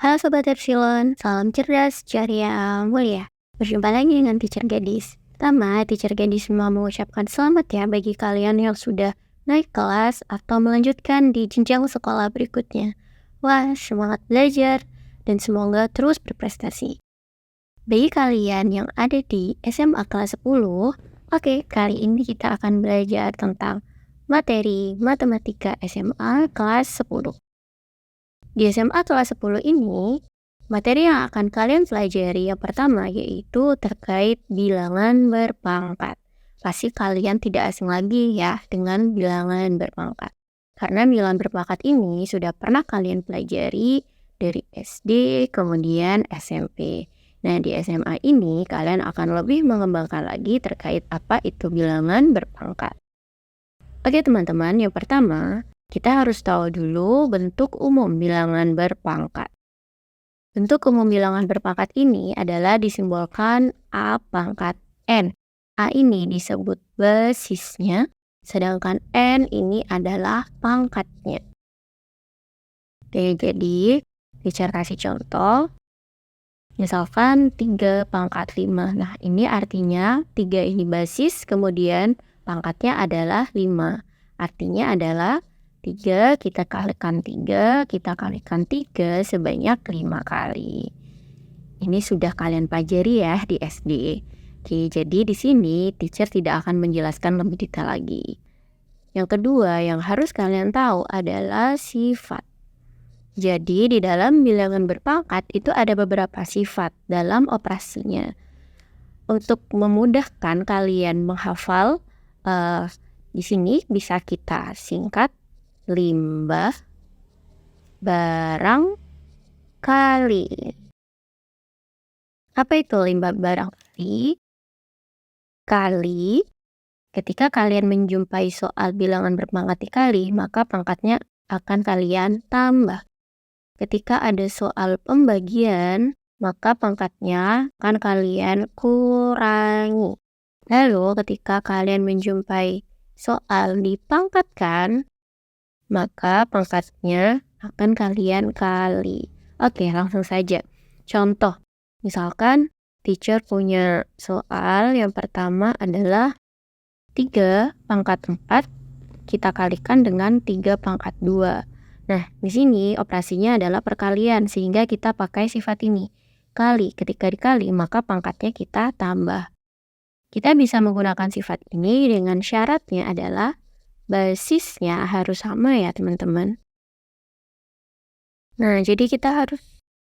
Halo Sobat Epsilon, salam cerdas, ceria, mulia. Berjumpa lagi dengan Teacher Gadis. Pertama, Teacher Gadis mau mengucapkan selamat ya bagi kalian yang sudah naik kelas atau melanjutkan di jenjang sekolah berikutnya. Wah, semangat belajar dan semoga terus berprestasi. Bagi kalian yang ada di SMA kelas 10, oke, kali ini kita akan belajar tentang materi Matematika SMA kelas 10. Di SMA kelas 10 ini, materi yang akan kalian pelajari yang pertama yaitu terkait bilangan berpangkat. Pasti kalian tidak asing lagi ya dengan bilangan berpangkat. Karena bilangan berpangkat ini sudah pernah kalian pelajari dari SD, kemudian SMP. Nah, di SMA ini kalian akan lebih mengembangkan lagi terkait apa itu bilangan berpangkat. Oke teman-teman, yang pertama, kita harus tahu dulu bentuk umum bilangan berpangkat. Bentuk umum bilangan berpangkat ini adalah disimbolkan A pangkat N. A ini disebut basisnya, sedangkan N ini adalah pangkatnya. Oke, jadi teacher kasih contoh. Misalkan 3 pangkat 5. Nah, ini artinya 3 ini basis, kemudian pangkatnya adalah 5. Artinya adalah 3 kita kalikan 3 sebanyak 5 kali. Ini sudah kalian pelajari ya di SD. Oke, jadi di sini teacher tidak akan menjelaskan lebih detail lagi. Yang kedua yang harus kalian tahu adalah sifat. Jadi di dalam bilangan berpangkat itu ada beberapa sifat dalam operasinya. Untuk memudahkan kalian menghafal, di sini bisa kita singkat limbah barang kali. Apa itu limbah barang kali? Kali, ketika kalian menjumpai soal bilangan berpangkat dikali, maka pangkatnya akan kalian tambah. Ketika ada soal pembagian, maka pangkatnya akan kalian kurangi. Lalu ketika kalian menjumpai soal dipangkatkan, maka pangkatnya akan kalian kali. Oke, langsung saja. Contoh, misalkan teacher punya soal yang pertama adalah 3 pangkat 4 kita kalikan dengan 3 pangkat 2. Nah, di sini operasinya adalah perkalian sehingga kita pakai sifat ini. Kali, ketika dikali maka pangkatnya kita tambah. Kita bisa menggunakan sifat ini dengan syaratnya adalah basisnya harus sama ya teman-teman. Nah, jadi kita harus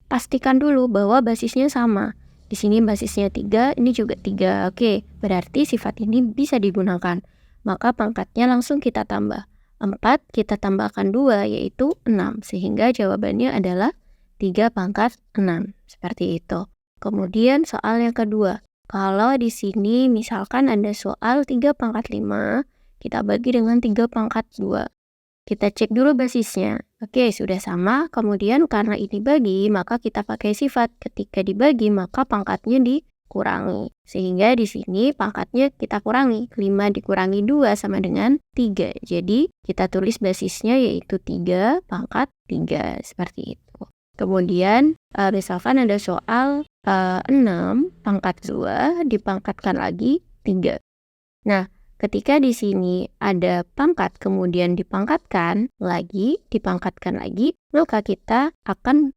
pastikan dulu bahwa basisnya sama. Di sini basisnya 3, ini juga 3. Oke, berarti sifat ini bisa digunakan. Maka pangkatnya langsung kita tambah. 4 kita tambahkan 2 yaitu 6. Sehingga jawabannya adalah 3 pangkat 6. Seperti itu. Kemudian soal yang kedua. Kalau di sini misalkan ada soal 3 pangkat 5, kita bagi dengan 3 pangkat 2. Kita cek dulu basisnya. Oke, sudah sama. Kemudian karena ini bagi, maka kita pakai sifat. Ketika dibagi, maka pangkatnya dikurangi. Sehingga di sini pangkatnya kita kurangi. 5 dikurangi 2 sama dengan 3. Jadi kita tulis basisnya yaitu 3 pangkat 3. Seperti itu. Kemudian misalkan ada soal 6 pangkat 2 dipangkatkan lagi 3. Nah, ketika di sini ada pangkat kemudian dipangkatkan lagi, maka kita akan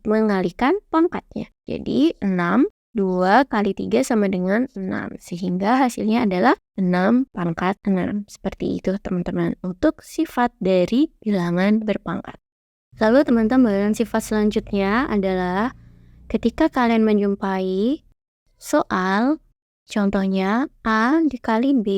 mengalikan pangkatnya. Jadi 6, 2 kali 3 sama dengan 6. Sehingga hasilnya adalah 6 pangkat 6. Seperti itu teman-teman untuk sifat dari bilangan berpangkat. Lalu teman-teman, sifat selanjutnya adalah ketika kalian menjumpai soal contohnya A dikali B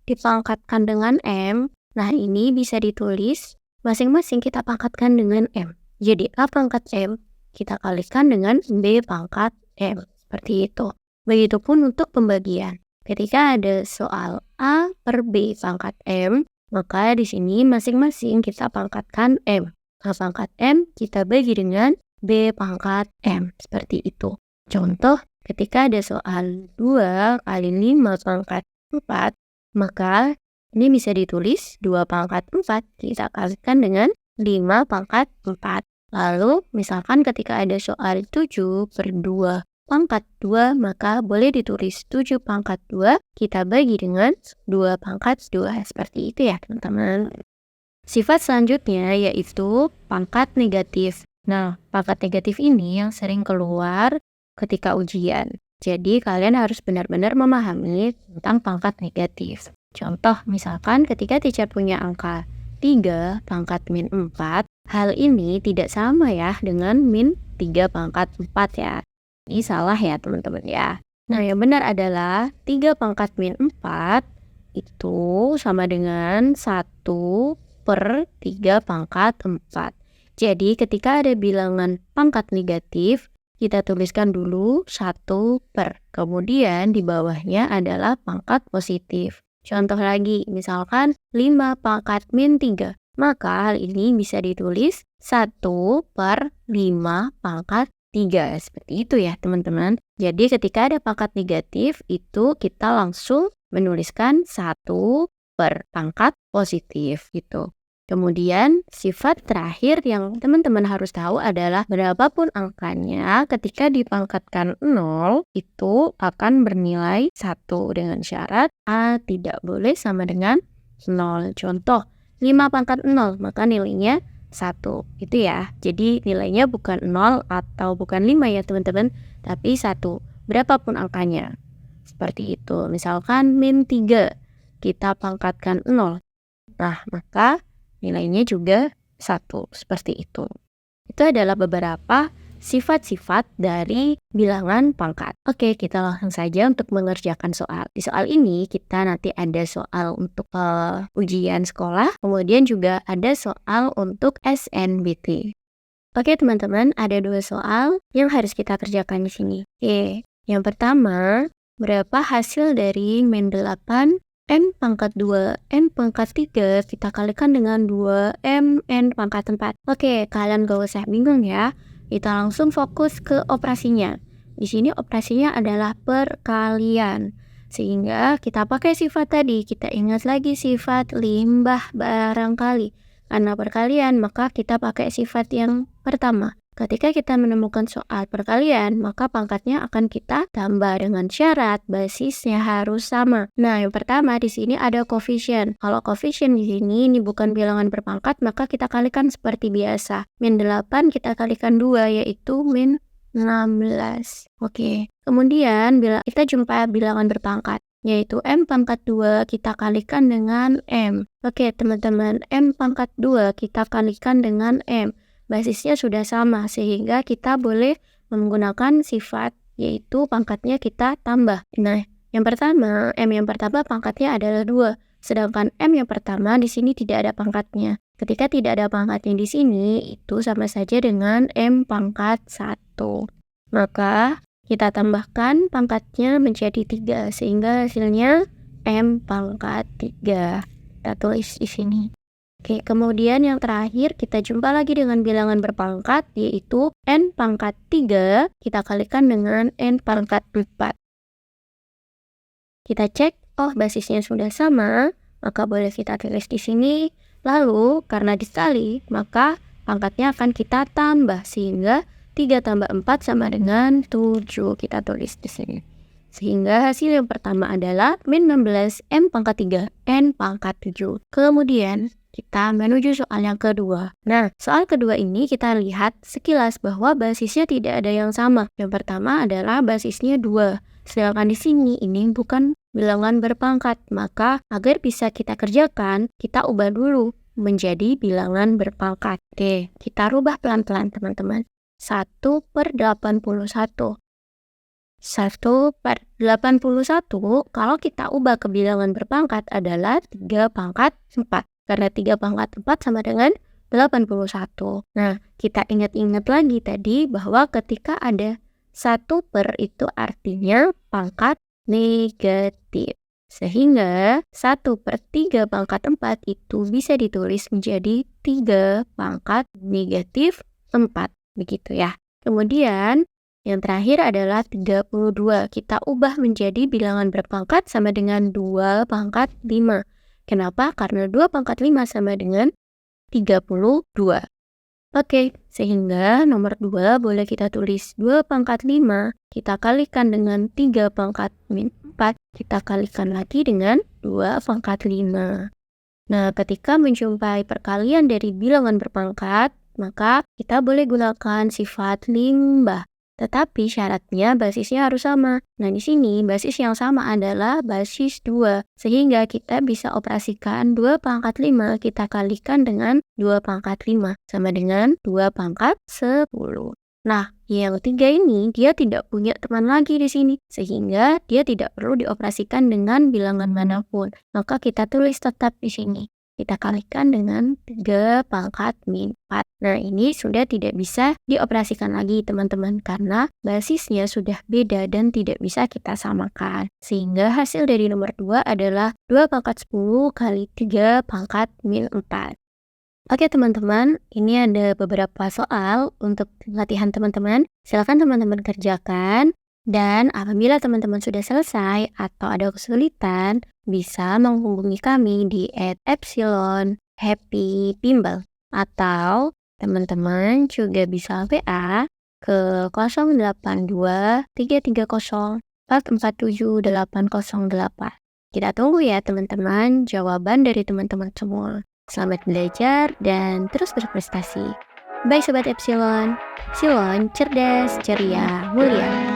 dipangkatkan dengan M. Nah, ini bisa ditulis masing-masing kita pangkatkan dengan M. Jadi A pangkat M kita kalikan dengan B pangkat M. Seperti itu. Begitupun untuk pembagian. Ketika ada soal A per B pangkat M, maka di sini masing-masing kita pangkatkan M. A pangkat M kita bagi dengan B pangkat M. Seperti itu. Contoh, ketika ada soal 2 kali 5 pangkat 4, maka ini bisa ditulis 2 pangkat 4 kita kalikan dengan 5 pangkat 4. Lalu, misalkan ketika ada soal 7 per 2 pangkat 2, maka boleh ditulis 7 pangkat 2, kita bagi dengan 2 pangkat 2. Seperti itu ya, teman-teman. Sifat selanjutnya yaitu pangkat negatif. Nah, pangkat negatif ini yang sering keluar ketika ujian. Jadi, kalian harus benar-benar memahami tentang pangkat negatif. Contoh, misalkan ketika teacher punya angka 3 pangkat min 4, hal ini tidak sama ya dengan min 3 pangkat 4 ya. Ini salah ya teman-teman ya. Nah, yang benar adalah 3 pangkat min 4 itu sama dengan 1 per 3 pangkat 4. Jadi, ketika ada bilangan pangkat negatif, kita tuliskan dulu 1 per. Kemudian di bawahnya adalah pangkat positif. Contoh lagi, misalkan 5 pangkat min 3. Maka hal ini bisa ditulis 1 per 5 pangkat 3. Seperti itu ya teman-teman. Jadi ketika ada pangkat negatif, itu kita langsung menuliskan 1 per pangkat positif gitu. Kemudian sifat terakhir yang teman-teman harus tahu adalah berapapun angkanya ketika dipangkatkan 0 itu akan bernilai 1 dengan syarat A tidak boleh sama dengan 0. Contoh 5 pangkat 0 maka nilainya 1 itu ya. Jadi nilainya bukan 0 atau bukan 5 ya teman-teman, tapi 1 berapapun angkanya. Seperti itu. Misalkan min 3 kita pangkatkan 0. Nah, maka nilainya juga 1, seperti itu. Itu adalah beberapa sifat-sifat dari bilangan pangkat. Oke, kita langsung saja untuk mengerjakan soal. Di soal ini kita nanti ada soal untuk ujian sekolah, kemudian juga ada soal untuk SNBT. Oke teman-teman, ada 2 soal yang harus kita kerjakan di sini. Oke, yang pertama, berapa hasil dari min 8 M pangkat 2, N pangkat 3 kita kalikan dengan 2M N pangkat 4. Oke, kalian gak usah bingung ya. Kita langsung fokus ke operasinya. Di sini operasinya adalah perkalian. Sehingga kita pakai sifat tadi. Kita ingat lagi sifat limbah barangkali. Karena perkalian, maka kita pakai sifat yang pertama. Ketika kita menemukan soal perkalian, maka pangkatnya akan kita tambah dengan syarat basisnya harus sama. Nah, yang pertama di sini ada koefisien. Kalau koefisien di sini ini bukan bilangan berpangkat, maka kita kalikan seperti biasa. Min 8 kita kalikan 2 yaitu min 16. Oke. Kemudian bila kita jumpa bilangan berpangkat yaitu M pangkat 2 kita kalikan dengan M. Oke, teman-teman, M pangkat 2 kita kalikan dengan M. Basisnya sudah sama sehingga kita boleh menggunakan sifat yaitu pangkatnya kita tambah. Nah, yang pertama, M yang pertama pangkatnya adalah 2, sedangkan M yang pertama di sini tidak ada pangkatnya. Ketika tidak ada pangkatnya di sini, itu sama saja dengan M pangkat 1. Maka kita tambahkan pangkatnya menjadi 3 sehingga hasilnya M pangkat 3. Kita tulis di sini. Oke, kemudian yang terakhir kita jumpa lagi dengan bilangan berpangkat yaitu N pangkat 3 kita kalikan dengan N pangkat 4. Kita cek, oh basisnya sudah sama, maka boleh kita tulis di sini. Lalu karena dikali, maka pangkatnya akan kita tambah sehingga 3 tambah 4 sama dengan 7. Kita tulis di sini. Sehingga hasil yang pertama adalah min 16 M pangkat 3 N pangkat 7. Kemudian kita menuju soal yang kedua. Nah, soal kedua ini kita lihat sekilas bahwa basisnya tidak ada yang sama. Yang pertama adalah basisnya 2. Sedangkan di sini ini bukan bilangan berpangkat. Maka agar bisa kita kerjakan, kita ubah dulu menjadi bilangan berpangkat. Oke, kita rubah pelan-pelan teman-teman. 1 per 81. 1 per 81 kalau kita ubah ke bilangan berpangkat adalah 3 pangkat 4. Karena 3 pangkat 4 sama dengan 81. Nah, kita ingat-ingat lagi tadi bahwa ketika ada 1 per itu artinya pangkat negatif. Sehingga 1 per 3 pangkat 4 itu bisa ditulis menjadi 3 pangkat negatif 4. Begitu ya. Kemudian yang terakhir adalah 32. Kita ubah menjadi bilangan berpangkat sama dengan 2 pangkat 5. Kenapa? Karena 2 pangkat 5 sama dengan 32. Oke, sehingga nomor 2 boleh kita tulis 2 pangkat 5, kita kalikan dengan 3 pangkat min 4, kita kalikan lagi dengan 2 pangkat 5. Nah, ketika menjumpai perkalian dari bilangan berpangkat, maka kita boleh gunakan sifat limbah. Tetapi syaratnya basisnya harus sama. Nah, di sini basis yang sama adalah basis 2. Sehingga kita bisa operasikan 2 pangkat 5 kita kalikan dengan 2 pangkat 5. Sama dengan 2 pangkat 10. Nah, yang ketiga ini dia tidak punya teman lagi di sini. Sehingga dia tidak perlu dioperasikan dengan bilangan manapun. Maka kita tulis tetap di sini. Kita kalikan dengan 3 pangkat min 4. Nah, ini sudah tidak bisa dioperasikan lagi teman-teman karena basisnya sudah beda dan tidak bisa kita samakan. Sehingga hasil dari nomor 2 adalah 2 pangkat 10 kali 3 pangkat min 4. Oke teman-teman, ini ada beberapa soal untuk latihan teman-teman. Silakan teman-teman kerjakan. Dan apabila teman-teman sudah selesai atau ada kesulitan, bisa menghubungi kami di @epsilon_happy_bimbel atau teman-teman juga bisa WA ke 082 330 447 808. Kita tunggu ya teman-teman jawaban dari teman-teman semua. Selamat belajar dan terus berprestasi. Bye Sobat Epsilon. Epsilon cerdas, ceria, mulia.